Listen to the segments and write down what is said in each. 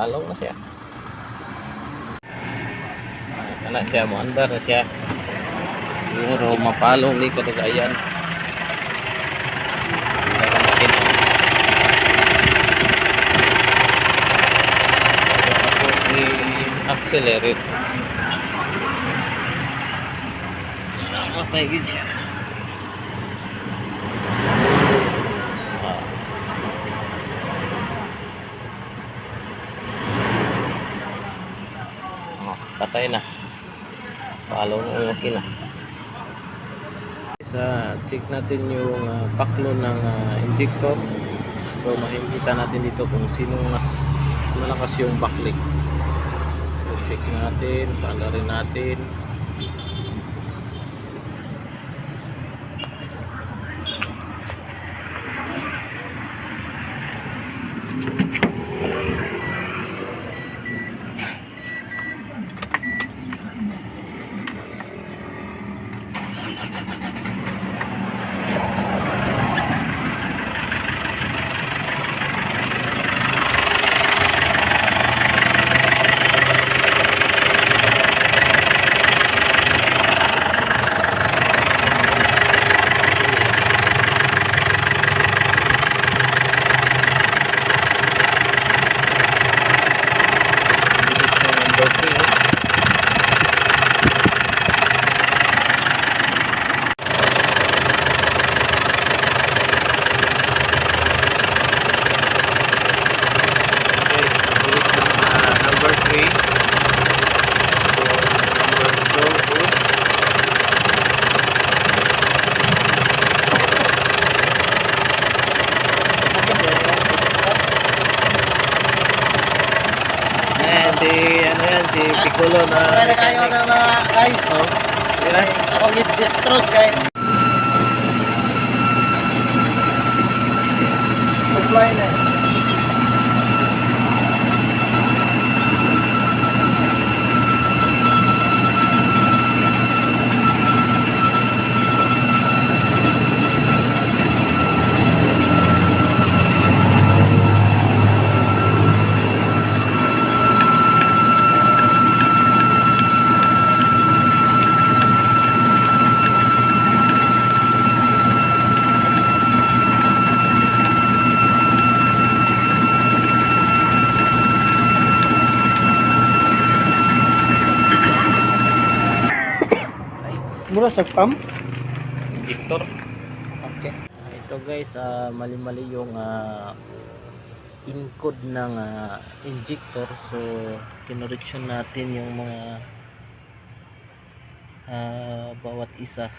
Palong na siya. Anak siya mo andar na siya. Pero mapalong ni kadagayan. Accelerate. Matay gid siya. Patay na. Palo na okay na. Check natin yung paklo ng injector. So makikita natin dito kung sino mas malakas yung backlick. So check natin, paandarin natin. Si Piccolo na Pwede kayo na mga guys. Ako with distros guys. Supply na. Mura sa pump? injector. Okay. Ito guys, mali-mali yung encode ng injector. So kinoriksyon natin yung mga bawat isa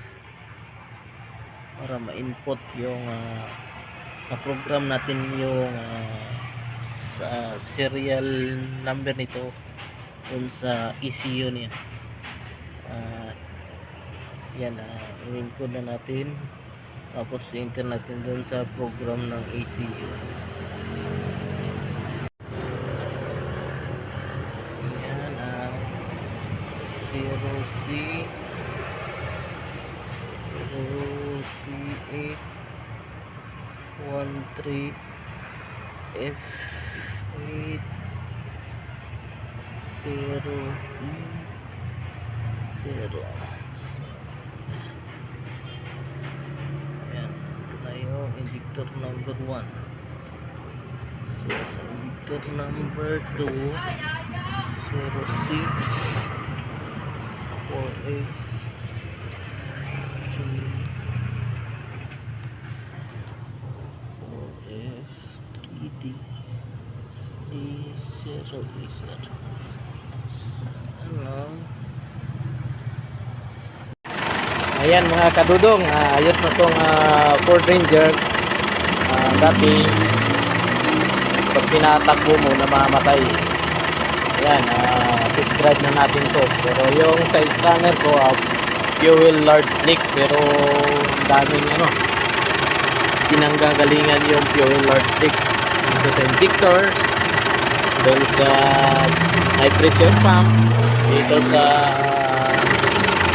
para ma-input yung ma-program natin yung sa serial number nito dun sa ECU niya. Yan, i-encode na natin, tapos i-enter natin dun sa program ng ECU. Yan, 0C 0C8 13 F8 0E0. Injector number 1. So sa injector number 2, 06 48 4F 3D E0 Ayan mga kadudong, ayos na tong Ford Ranger. Dati pag pinatakbo mo na mamatay. Ayan, describe na natin to. Pero yung sa scanner ko, fuel large leak, pero daming pinanggagalingan yung fuel large leak dito sa injectors, doon sa high pressure pump, dito sa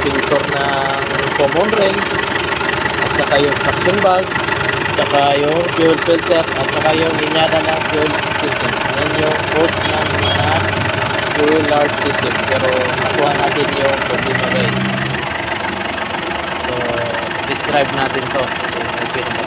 sensor ng common rails, at saka yung suction valve, saka yung fuel filter, at saka yung linyada ng fuel system. Yan yung post ng mga fuel large system. Pero nakuha natin yung problema guys. So, describe natin to. Yung pinaka